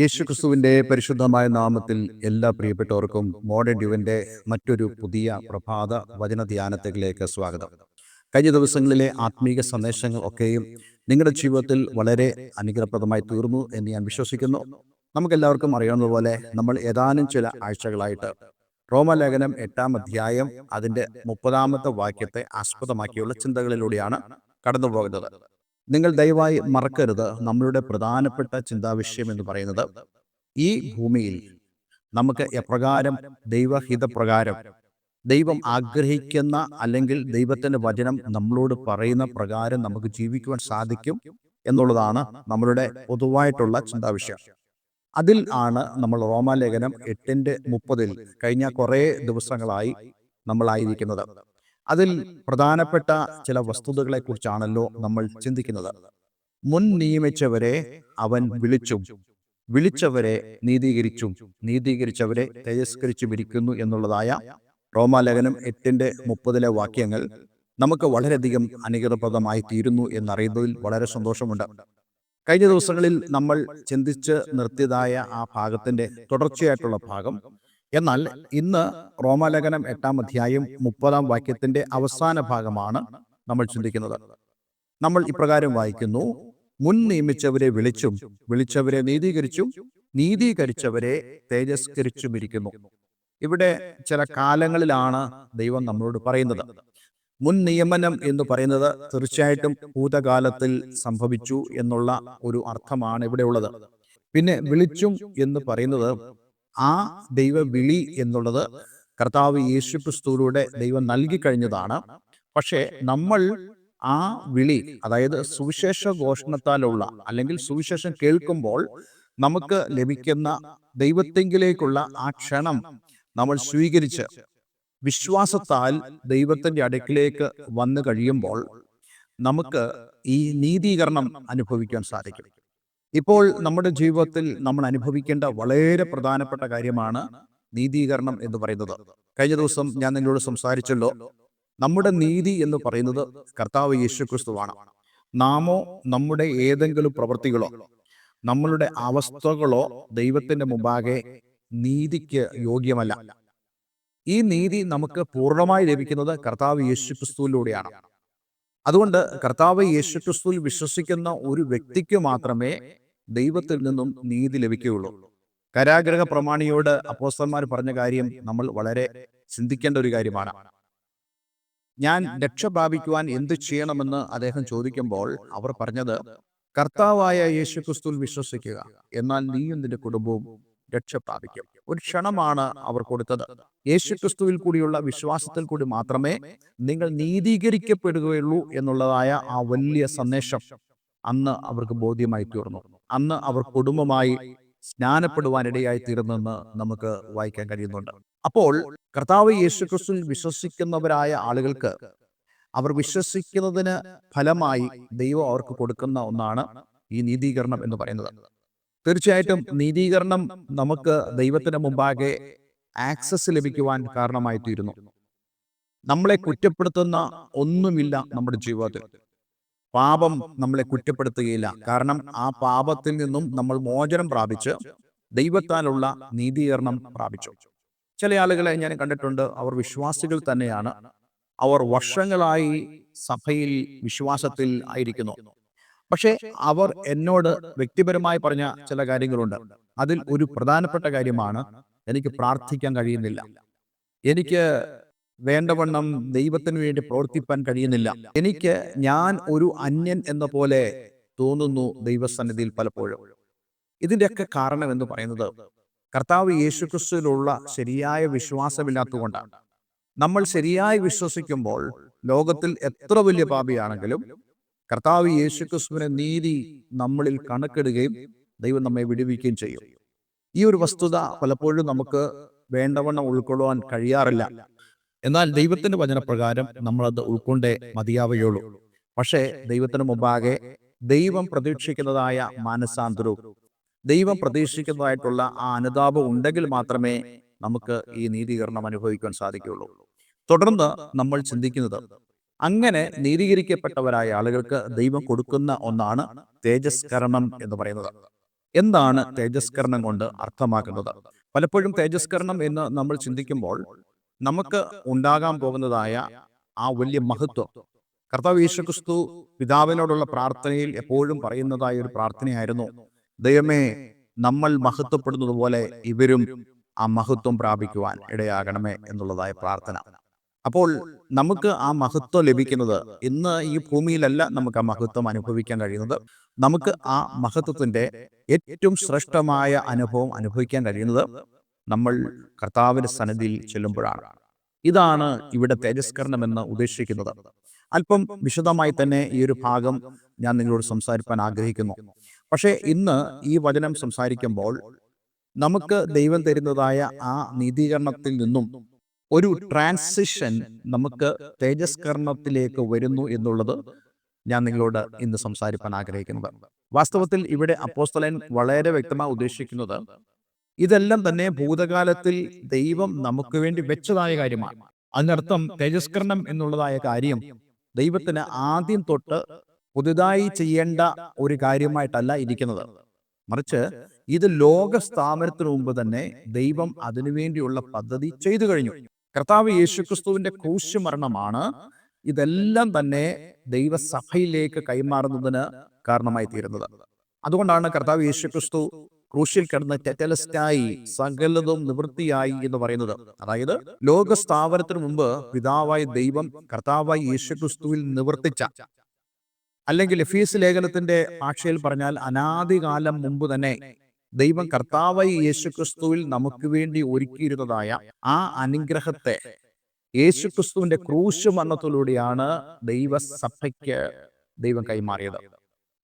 യേശുക്രിസ്തുവിന്റെ പരിശുദ്ധമായ നാമത്തിൽ എല്ലാ പ്രിയപ്പെട്ടവർക്കും മോഡേൺ ഡ്യൂവിന്റെ മറ്റൊരു പുതിയ പ്രഭാത വചന ധ്യാനത്തിലേക്ക് സ്വാഗതം. കഴിഞ്ഞ ദിവസങ്ങളിലെ ആത്മീക സന്ദേശങ്ങൾ ഒക്കെയും നിങ്ങളുടെ ജീവിതത്തിൽ വളരെ അനുഗ്രഹപ്രദമായി തീർന്നു എന്ന് ഞാൻ വിശ്വസിക്കുന്നു. നമുക്കെല്ലാവർക്കും അറിയാവുന്നതുപോലെ നമ്മൾ ഏതാനും ചില ആഴ്ചകളായിട്ട് റോമലേഖനം 8-ാം അധ്യായം അതിൻ്റെ 30-ാമത്തെ വാക്യത്തെ ആസ്പദമാക്കിയുള്ള ചിന്തകളിലൂടെയാണ് കടന്നു പോകുന്നത്. നിങ്ങൾ ദയവായി മറക്കരുത്, നമ്മളുടെ പ്രധാനപ്പെട്ട ചിന്താവിഷയം എന്ന് പറയുന്നത് ഈ ഭൂമിയിൽ നമുക്ക് എപ്രകാരം ദൈവഹിതപ്രകാരം ദൈവം ആഗ്രഹിക്കുന്ന അല്ലെങ്കിൽ ദൈവത്തിൻ്റെ വചനം നമ്മളോട് പറയുന്ന പ്രകാരം നമുക്ക് ജീവിക്കുവാൻ സാധിക്കും എന്നുള്ളതാണ് നമ്മളുടെ പൊതുവായിട്ടുള്ള ചിന്താവിഷയം. അതിൽ ആണ് നമ്മൾ റോമാലേഖനം 8:30 കഴിഞ്ഞ കുറേ ദിവസങ്ങളായി നമ്മളായിരിക്കുന്നത്. അതിൽ പ്രധാനപ്പെട്ട ചില വസ്തുതകളെ കുറിച്ചാണല്ലോ നമ്മൾ ചിന്തിക്കുന്നത്. മുൻ നിയമിച്ചവരെ അവൻ വിളിച്ചും വിളിച്ചവരെ നീതീകരിച്ചും നീതീകരിച്ചവരെ തിരസ്കരിച്ചുമിരിക്കുന്നു എന്നുള്ളതായ റോമാലേഖനം 8:30 വാക്യങ്ങൾ നമുക്ക് വളരെയധികം അനുഗ്രഹപ്രദമായി തീരുന്നു എന്നറിയുന്നതിൽ വളരെ സന്തോഷമുണ്ട്. കഴിഞ്ഞ ദിവസങ്ങളിൽ നമ്മൾ ചിന്തിച്ച് നിർത്തിയതായ ആ ഭാഗത്തിന്റെ തുടർച്ചയായിട്ടുള്ള ഭാഗം. എന്നാൽ ഇന്ന് റോമാലേഖനം 8-ാം അധ്യായം 30-ാം വാക്യത്തിന്റെ അവസാന ഭാഗമാണ് നമ്മൾ ചിന്തിക്കുന്നത്. നമ്മൾ ഇപ്രകാരം വായിക്കുന്നു: മുൻ നിയമിച്ചവരെ വിളിച്ചും വിളിച്ചവരെ നീതീകരിച്ചും നീതീകരിച്ചവരെ തേജസ്കരിച്ചുമിരിക്കുന്നു. ഇവിടെ ചില കാലങ്ങളിലാണ് ദൈവം നമ്മളോട് പറയുന്നത്. മുൻ നിയമനം എന്ന് പറയുന്നത് തീർച്ചയായിട്ടും ഭൂതകാലത്തിൽ സംഭവിച്ചു എന്നുള്ള ഒരു അർത്ഥമാണ് ഇവിടെ ഉള്ളത്. പിന്നെ വിളിച്ചും എന്ന് പറയുന്നത് ആ ദൈവ വിളി എന്നുള്ളത് കർത്താവ് യേശുക്രിസ്തുവിലൂടെ ദൈവം നൽകി കഴിഞ്ഞതാണ്. പക്ഷേ നമ്മൾ ആ വിളി, അതായത് സുവിശേഷ ഘോഷണത്താലുള്ള അല്ലെങ്കിൽ സുവിശേഷം കേൾക്കുമ്പോൾ നമുക്ക് ലഭിക്കുന്ന ദൈവത്തെങ്കിലേക്കുള്ള ആ ക്ഷണം നമ്മൾ സ്വീകരിച്ച് വിശ്വാസത്താൽ ദൈവത്തിൻ്റെ അടുക്കിലേക്ക് വന്നു കഴിയുമ്പോൾ നമുക്ക് ഈ നീതീകരണം അനുഭവിക്കാൻ സാധിക്കും. ഇപ്പോൾ നമ്മുടെ ജീവിതത്തിൽ നമ്മൾ അനുഭവിക്കേണ്ട വളരെ പ്രധാനപ്പെട്ട കാര്യമാണ് നീതീകരണം എന്ന് പറയുന്നത്. കഴിഞ്ഞ ദിവസം ഞാൻ നിങ്ങളോട് സംസാരിച്ചല്ലോ, നമ്മുടെ നീതി എന്ന് പറയുന്നത് കർത്താവ് യേശുക്രിസ്തുവാണ്. നാമോ നമ്മുടെ ഏതെങ്കിലും പ്രവൃത്തികളോ നമ്മളുടെ അവസ്ഥകളോ ദൈവത്തിന്റെ മുമ്പാകെ നീതിക്ക് യോഗ്യമല്ല. ഈ നീതി നമുക്ക് പൂർണ്ണമായി ലഭിക്കുന്നത് കർത്താവ് യേശുക്രിസ്തുവിലൂടെയാണ്. അതുകൊണ്ട് കർത്താവ് യേശുക്രിസ്തുവിൽ വിശ്വസിക്കുന്ന ഒരു വ്യക്തിക്ക് മാത്രമേ ദൈവത്തിൽ നിന്നും നീതി ലഭിക്കുകയുള്ളൂ. കരാഗ്രഹ പ്രമാണിയോട് അപ്പോസ്തലന്മാർ പറഞ്ഞ കാര്യം നമ്മൾ വളരെ ചിന്തിക്കേണ്ട ഒരു കാര്യമാണ്. ഞാൻ രക്ഷ പ്രാപിക്കുവാൻ എന്ത് ചെയ്യണമെന്ന് അദ്ദേഹം ചോദിക്കുമ്പോൾ അവർ പറഞ്ഞത്, കർത്താവായ യേശുക്രിസ്തുവിൽ വിശ്വസിക്കുക, എന്നാൽ നീയും നിന്റെ കുടുംബവും രക്ഷ പ്രാപിക്കും. ഒരു ക്ഷണമാണ് അവർ കൊടുത്തത്. യേശുക്രിസ്തുവിൽ കൂടിയുള്ള വിശ്വാസത്തിൽ കൂടി മാത്രമേ നിങ്ങൾ നീതീകരിക്കപ്പെടുകയുള്ളൂ എന്നുള്ളതായ ആ വലിയ സന്ദേശം അന്ന് അവർക്ക് ബോധ്യമായി തീർന്നു. അന്ന് അവർ കുടുംബമായി സ്നാനപ്പെടുവാനിടയായി തീർന്നെന്ന് നമുക്ക് വായിക്കാൻ കഴിയുന്നുണ്ട്. അപ്പോൾ കർത്താവ് യേശുക്രിസ്തുവിൽ വിശ്വസിക്കുന്നവരായ ആളുകൾക്ക് അവർ വിശ്വസിക്കുന്നതിന് ഫലമായി ദൈവം അവർക്ക് കൊടുക്കുന്ന ഒന്നാണ് ഈ നീതീകരണം എന്ന് പറയുന്നത്. തീർച്ചയായിട്ടും നീതീകരണം നമുക്ക് ദൈവത്തിന് മുമ്പാകെ ആക്സസ് ലഭിക്കുവാൻ കാരണമായി തീരുന്നു. നമ്മളെ കുറ്റപ്പെടുത്തുന്ന ഒന്നുമില്ല നമ്മുടെ ജീവിതത്തിൽ. പാപം നമ്മളെ കുറ്റപ്പെടുത്തുകയില്ല. കാരണം ആ പാപത്തിൽ നിന്നും നമ്മൾ മോചനം പ്രാപിച്ച് ദൈവത്താലുള്ള നീതീകരണം പ്രാപിച്ചു. ചില ആളുകളെ ഞാൻ കണ്ടിട്ടുണ്ട്, അവർ വിശ്വാസികൾ തന്നെയാണ്. അവർ വർഷങ്ങളായി സഭയിൽ വിശ്വാസത്തിൽ ആയിരിക്കുന്നു. പക്ഷെ അവർ എന്നോട് വ്യക്തിപരമായി പറഞ്ഞ ചില കാര്യങ്ങളുണ്ട്. അതിൽ ഒരു പ്രധാനപ്പെട്ട കാര്യമാണ്, എനിക്ക് പ്രാർത്ഥിക്കാൻ കഴിയുന്നില്ല, എനിക്ക് വേണ്ടവണ്ണം ദൈവത്തിന് വേണ്ടി പ്രവർത്തിപ്പാൻ കഴിയുന്നില്ല, എനിക്ക് ഞാൻ ഒരു അന്യൻ എന്ന പോലെ തോന്നുന്നു ദൈവസന്നിധിയിൽ പലപ്പോഴും. ഇതിൻ്റെയൊക്കെ കാരണം എന്ന് പറയുന്നത് കർത്താവ് യേശുക്രിസ്തുവിലുള്ള ശരിയായ വിശ്വാസമില്ലാത്തതുകൊണ്ടാണ്. നമ്മൾ ശരിയായി വിശ്വസിക്കുമ്പോൾ ലോകത്തിൽ എത്ര വലിയ പാപിയാണെങ്കിലും കർത്താവ് യേശുക്രിസ്തുവിന്റെ നീതി നമ്മളിൽ കണക്കിടുകയും ദൈവം നമ്മെ വിടുവിക്കുകയും ചെയ്യും. ഈ ഒരു വസ്തുത പലപ്പോഴും നമുക്ക് വേണ്ടവണ്ണം ഉൾക്കൊള്ളുവാൻ കഴിയാറില്ല. എന്നാൽ ദൈവത്തിന്റെ വചനപ്രകാരം നമ്മളത് ഉൾക്കൊണ്ടേ മതിയാവുകയുള്ളൂ. പക്ഷേ ദൈവത്തിന് മുമ്പാകെ ദൈവം പ്രതീക്ഷിക്കുന്നതായ മാനസാന്തരവും ദൈവം പ്രതീക്ഷിക്കുന്നതായിട്ടുള്ള ആ അനുതാപം ഉണ്ടെങ്കിൽ മാത്രമേ നമുക്ക് ഈ നീതീകരണം അനുഭവിക്കാൻ സാധിക്കുകയുള്ളൂ. തുടർന്ന് നമ്മൾ ചിന്തിക്കുന്നത്, അങ്ങനെ നീതീകരിക്കപ്പെട്ടവരായ ആളുകൾക്ക് ദൈവം കൊടുക്കുന്ന ഒന്നാണ് തേജസ്കരണം എന്ന് പറയുന്നത്. എന്താണ് തേജസ്കരണം കൊണ്ട് അർത്ഥമാക്കുന്നത്? പലപ്പോഴും തേജസ്കരണം എന്ന് നമ്മൾ ചിന്തിക്കുമ്പോൾ നമുക്ക് ഉണ്ടാകാൻ പോകുന്നതായ ആ വലിയ മഹത്വം, കർത്താവ് യേശുക്രിസ്തു പിതാവിനോടുള്ള പ്രാർത്ഥനയിൽ എപ്പോഴും പറയുന്നതായ ഒരു പ്രാർത്ഥനയായിരുന്നു, ദൈവമേ, നമ്മൾ മഹത്വപ്പെടുന്നത് പോലെ ഇവരും ആ മഹത്വം പ്രാപിക്കുവാൻ ഇടയാകണമേ എന്നുള്ളതായ പ്രാർത്ഥന. അപ്പോൾ നമുക്ക് ആ മഹത്വം ലഭിക്കുന്നത് ഇന്ന് ഈ ഭൂമിയിലല്ല. നമുക്ക് ആ മഹത്വം അനുഭവിക്കാൻ കഴിയുന്നത്, നമുക്ക് ആ മഹത്വത്തിന്റെ ഏറ്റവും ശ്രേഷ്ഠമായ അനുഭവം അനുഭവിക്കാൻ കഴിയുന്നത് നമ്മൾ കർത്താവിന്റെ സന്നിധിയിൽ ചെല്ലുമ്പോഴാണ്. ഇതാണ് ഇവിടെ തേജസ്കരണം എന്ന് ഉദ്ദേശിക്കുന്നത്. അല്പം വിശദമായി തന്നെ ഈ ഒരു ഭാഗം ഞാൻ നിങ്ങളോട് സംസാരിക്കാൻ ആഗ്രഹിക്കുന്നു. പക്ഷേ ഇന്ന് ഈ വചനം സംസാരിക്കുമ്പോൾ നമുക്ക് ദൈവം തരുന്നതായ ആ നീതീകരണത്തിൽ നിന്നും ഒരു ട്രാൻസിഷൻ നമുക്ക് തേജസ്കരണത്തിലേക്ക് വരുന്നു എന്നുള്ളത് ഞാൻ നിങ്ങളോട് ഇന്ന് സംസാരിക്കാൻ ആഗ്രഹിക്കുന്നത്. വാസ്തവത്തിൽ ഇവിടെ അപ്പോസ്തലൻ വളരെ വ്യക്തമായി ഉദ്ദേശിക്കുന്നത് ഇതെല്ലാം തന്നെ ഭൂതകാലത്തിൽ ദൈവം നമുക്ക് വേണ്ടി വെച്ചതായ കാര്യമാണ്. അതിനർത്ഥം തേജസ്കരണം എന്നുള്ളതായ കാര്യം ദൈവത്തിന് ആദ്യം തൊട്ട് പുതുതായി ചെയ്യേണ്ട ഒരു കാര്യമായിട്ടല്ല ഇരിക്കുന്നത്, മറിച്ച് ഇത് ലോക സ്ഥാപനത്തിന് മുമ്പ് തന്നെ ദൈവം അതിനുവേണ്ടിയുള്ള പദ്ധതി ചെയ്തു കഴിഞ്ഞു. കർത്താവ് യേശുക്രിസ്തുവിന്റെ ക്രൂശ് മരണമാണ് ഇതെല്ലാം തന്നെ ദൈവസഭയിലേക്ക് കൈമാറുന്നതിന് കാരണമായി തീരുന്നത്. അതുകൊണ്ടാണ് കർത്താവ് യേശുക്രിസ്തു ക്രൂശിൽ കിടന്ന് ടെറ്റലസ്റ്റായി സകലതും നിവൃത്തിയായി എന്ന് പറയുന്നത്. അതായത് ലോക സ്ഥാപനത്തിന് മുമ്പ് പിതാവായ ദൈവം കർത്താവായി യേശുക്രിസ്തുവിൽ നിവർത്തിച്ച, അല്ലെങ്കിൽ എഫീസ് ലേഖനത്തിന്റെ ഭാഷയിൽ പറഞ്ഞാൽ അനാദികാലം മുമ്പ് തന്നെ ദൈവം കർത്താവായി യേശുക്രിസ്തുവിൽ നമുക്ക് വേണ്ടി ഒരുക്കിയിരുന്നതായ ആ അനുഗ്രഹത്തെ യേശുക്രിസ്തുവിന്റെ ക്രൂശ് മരണത്തിലൂടെയാണ് ദൈവസഭയ്ക്ക് ദൈവം കൈമാറിയത്.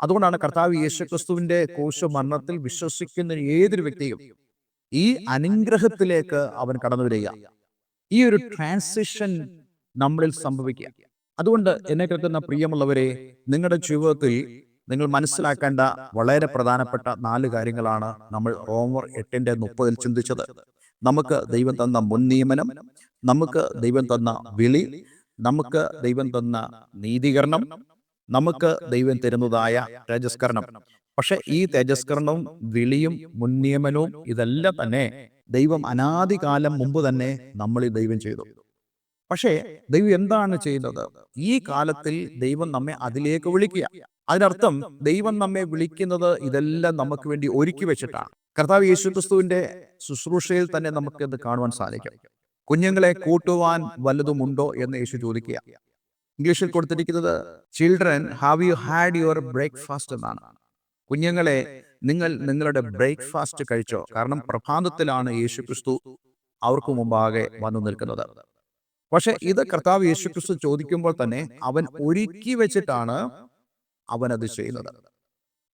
അതുകൊണ്ടാണ് കർത്താവ് യേശുക്രിസ്തുവിന്റെ ക്രൂശ് മരണത്തിൽ വിശ്വസിക്കുന്ന ഏതൊരു വ്യക്തിയും ഈ അനുഗ്രഹത്തിലേക്ക് അവൻ കടന്നു വരിക, ഈ ഒരു ട്രാൻസിഷൻ നമ്മളിൽ സംഭവിക്കുക. അതുകൊണ്ട് എന്നെ കേൾക്കുന്ന പ്രിയമുള്ളവരെ, നിങ്ങളുടെ ജീവിതത്തിൽ നിങ്ങൾ മനസ്സിലാക്കേണ്ട വളരെ പ്രധാനപ്പെട്ട 4 കാര്യങ്ങളാണ് നമ്മൾ റോമർ 8:30 ചിന്തിച്ചത്. നമുക്ക് ദൈവം തന്ന മുൻ നിയമനം, നമുക്ക് ദൈവം തന്ന വിളി, നമുക്ക് ദൈവം തന്ന നീതീകരണം, നമുക്ക് ദൈവം തരുന്നതായ തേജസ്കരണം. പക്ഷെ ഈ തേജസ്കരണവും വിളിയും മുൻ നിയമനവും ഇതെല്ലാം തന്നെ ദൈവം അനാദികാലം മുമ്പ് തന്നെ നമ്മളിൽ ദൈവം ചെയ്തു. പക്ഷേ ദൈവം എന്താണ് ചെയ്യുന്നത്? ഈ കാലത്തിൽ ദൈവം നമ്മെ അതിലേക്ക് വിളിക്കുക. അതിനർത്ഥം ദൈവം നമ്മെ വിളിക്കുന്നത് ഇതെല്ലാം നമുക്ക് വേണ്ടി ഒരുക്കി വെച്ചിട്ടാണ്. കർത്താവ് യേശുക്രിസ്തുവിന്റെ ശുശ്രൂഷയിൽ തന്നെ നമുക്കിത് കാണുവാൻ സാധിക്കും. കുഞ്ഞുങ്ങളെ കൂട്ടുവാൻ വല്ലതുമുണ്ടോ എന്ന് യേശു ചോദിക്കുക. ഇംഗ്ലീഷിൽ കൊടുത്തിരിക്കുന്നത് children have you had your breakfast എന്നാണ്. കുഞ്ഞുങ്ങളെ, നിങ്ങൾ നിങ്ങളുടെ ബ്രേക്ക്ഫാസ്റ്റ് കഴിച്ചോ? കാരണം പ്രഭാതത്തിലാണ് യേശുക്രിസ്തു അവർക്ക് മുമ്പാകെ വന്നു നിൽക്കുന്നത്. പക്ഷെ ഇത് കർത്താവ് യേശുക്രിസ്തു ചോദിക്കുമ്പോൾ തന്നെ അവൻ ഒരുക്കി വെച്ചിട്ടാണ് അവൻ അത് ചെയ്യുന്നത്.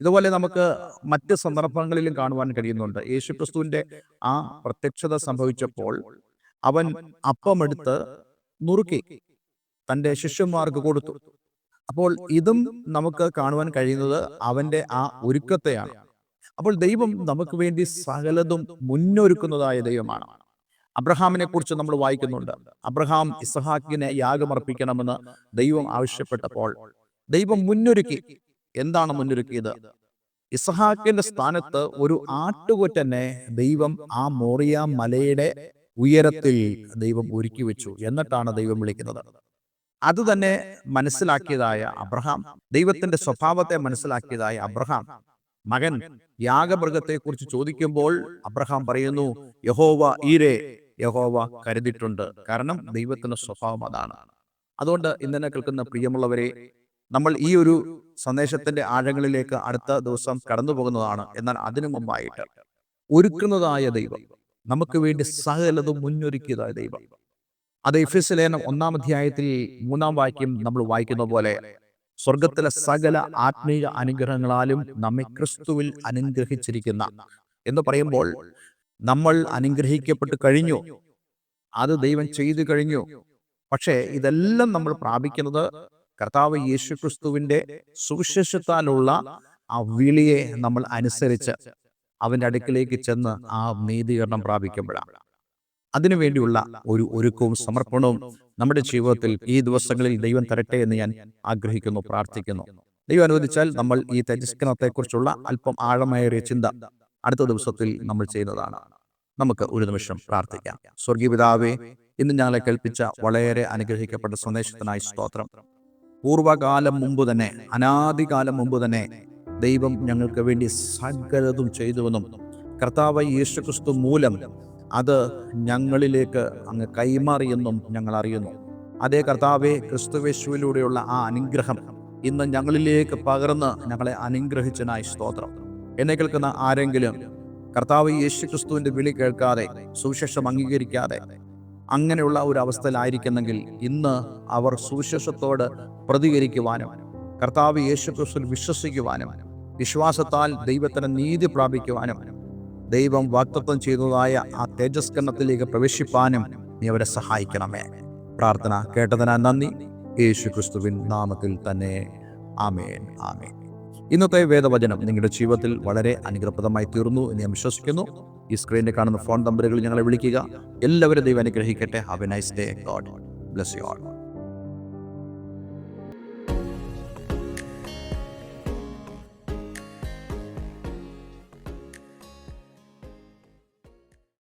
ഇതുപോലെ നമുക്ക് മറ്റ് സന്ദർഭങ്ങളിലും കാണുവാൻ കഴിയുന്നുണ്ട്. യേശുക്രിസ്തുവിന്റെ ആ പ്രത്യക്ഷത സംഭവിച്ചപ്പോൾ അവൻ അപ്പമെടുത്ത് നുറുക്കി തൻ്റെ ശിഷ്യന്മാർക്ക് കൊടുത്തു. അപ്പോൾ ഇതും നമുക്ക് കാണുവാൻ കഴിയുന്നത് അവന്റെ ആ ഒരുക്കത്തെയാണ്. അപ്പോൾ ദൈവം നമുക്ക് വേണ്ടി സകലതും മുന്നൊരുക്കുന്നതായ ദൈവമാണ്. അബ്രഹാമിനെ കുറിച്ച് നമ്മൾ വായിക്കുന്നുണ്ട്. അബ്രഹാം ഇസ്ഹാക്കിനെ യാഗമർപ്പിക്കണമെന്ന് ദൈവം ആവശ്യപ്പെട്ടപ്പോൾ ദൈവം മുന്നൊരുക്കി. എന്താണ് മുന്നൊരുക്കിയത്? ഇസ്ഹാക്കിന്റെ സ്ഥാനത്ത് ഒരു ആട്ടുകൊറ്റനെ ദൈവം ആ മോറിയ മലയുടെ ഉയരത്തിൽ ദൈവം ഒരുക്കി വെച്ചു. എന്നിട്ടാണ് ദൈവം വിളിക്കുന്നത്. അത് തന്നെ മനസ്സിലാക്കിയതായ അബ്രഹാം, ദൈവത്തിന്റെ സ്വഭാവത്തെ മനസ്സിലാക്കിയതായ അബ്രഹാം, മകൻ യാഗമൃഗത്തെ കുറിച്ച് ചോദിക്കുമ്പോൾ അബ്രഹാം പറയുന്നു, യഹോവ ഈരേ, യഹോവ കരുതിയിട്ടുണ്ട്. കാരണം ദൈവത്തിന്റെ സ്വഭാവം അതാണ്. അതുകൊണ്ട് ഇന്നെ കേൾക്കുന്ന പ്രിയമുള്ളവരെ, നമ്മൾ ഈ ഒരു സന്ദേശത്തിന്റെ ആഴങ്ങളിലേക്ക് അടുത്ത ദിവസം കടന്നു പോകുന്നതാണ്. എന്നാൽ അതിനു മുമ്പായിട്ട് ഒരുക്കുന്നതായ ദൈവം, നമുക്ക് വേണ്ടി സകലതും മുന്നൊരുക്കിയതായ ദൈവം, അത് എഫെസ്യ ലേഖനം 1-ാം അധ്യായത്തിൽ 3-ാം വാക്യം നമ്മൾ വായിക്കുന്ന പോലെ, സ്വർഗത്തിലെ സകല ആത്മീയ അനുഗ്രഹങ്ങളാലും നമ്മെ ക്രിസ്തുവിൽ അനുഗ്രഹിച്ചിരിക്കുന്ന എന്ന് പറയുമ്പോൾ നമ്മൾ അനുഗ്രഹിക്കപ്പെട്ട് കഴിഞ്ഞു. അത് ദൈവം ചെയ്തു കഴിഞ്ഞു. പക്ഷേ ഇതെല്ലാം നമ്മൾ പ്രാപിക്കുന്നത് കർത്താവ് യേശുക്രിസ്തുവിന്റെ സുവിശേഷത്താലുള്ള ആ വിളിയെ നമ്മൾ അനുസരിച്ച് അവന്റെ അടുക്കിലേക്ക് ചെന്ന് ആ നീതീകരണം പ്രാപിക്കുമ്പോഴാണ്. അതിനുവേണ്ടിയുള്ള ഒരു ഒരുക്കവും സമർപ്പണവും നമ്മുടെ ജീവിതത്തിൽ ഈ ദിവസങ്ങളിൽ ദൈവം തരട്ടെ എന്ന് ഞാൻ ആഗ്രഹിക്കുന്നു, പ്രാർത്ഥിക്കുന്നു. ദൈവം അനുവദിച്ചാൽ നമ്മൾ ഈ തേജസ്കരണത്തെക്കുറിച്ചുള്ള അല്പം ആഴമേറിയ ചിന്ത അടുത്ത ദിവസത്തിൽ നമ്മൾ ചെയ്യുന്നതാണ്. നമുക്ക് ഒരു നിമിഷം പ്രാർത്ഥിക്കാം. സ്വർഗീയ പിതാവേ, ഇന്ന് ഞങ്ങളെ കേൾപ്പിച്ച വളരെ അനുഗ്രഹിക്കപ്പെട്ട സന്ദേശത്തിനായി സ്തോത്രം. പൂർവകാലം മുമ്പ് തന്നെ, അനാദികാലം മുമ്പ് തന്നെ ദൈവം ഞങ്ങൾക്ക് വേണ്ടി സകലതും ചെയ്തുവെന്നും കർത്താവ് യേശുക്രിസ്തു മൂലം അത് ഞങ്ങളിലേക്ക് അങ്ങ് കൈമാറിയെന്നും ഞങ്ങൾ അറിയുന്നു. അതേ കർത്താവെ, ക്രിസ്തുയേശുവിലൂടെയുള്ള ആ അനുഗ്രഹം ഇന്ന് ഞങ്ങളിലേക്ക് പകർന്ന് ഞങ്ങളെ അനുഗ്രഹിച്ചതിനായി സ്തോത്രം. എന്നെ കേൾക്കുന്ന ആരെങ്കിലും കർത്താവ് യേശുക്രിസ്തുവിൻ്റെ വിളി കേൾക്കാതെ, സുവിശേഷം അംഗീകരിക്കാതെ അങ്ങനെയുള്ള ഒരു അവസ്ഥയിലായിരിക്കുന്നെങ്കിൽ ഇന്ന് അവർ സുവിശേഷത്തോട് പ്രതികരിക്കുവാനും കർത്താവ് യേശുക്രിസ്തുവിൽ വിശ്വസിക്കുവാനും വിശ്വാസത്താൽ ദൈവത്തിന് നീതി പ്രാപിക്കുവാനും ദൈവം വാഗ്ദത്തം ചെയ്തതായ ആ തേജസ്കരണത്തിലേക്ക് പ്രവേശിപ്പാനും നീ അവരെ സഹായിക്കണമേ. പ്രാർത്ഥന കേട്ടതിനാൽ നന്ദി. യേശുക്രിസ്തുവിൻ നാമത്തിൽ തന്നെ ആമേൻ, ആമേൻ. ഇന്നത്തെ വേദവചനം നിങ്ങളുടെ ജീവിതത്തിൽ വളരെ അനുഗ്രഹപ്രദമായി തീർന്നു എന്ന് ഞാൻ വിശ്വസിക്കുന്നു. ഈ സ്ക്രീനിൽ കാണുന്ന ഫോൺ നമ്പറുകളിൽ ഞങ്ങളെ വിളിക്കുക. എല്ലാവരും ദൈവം അനുഗ്രഹിക്കട്ടെ. Have A nice day. God bless you all.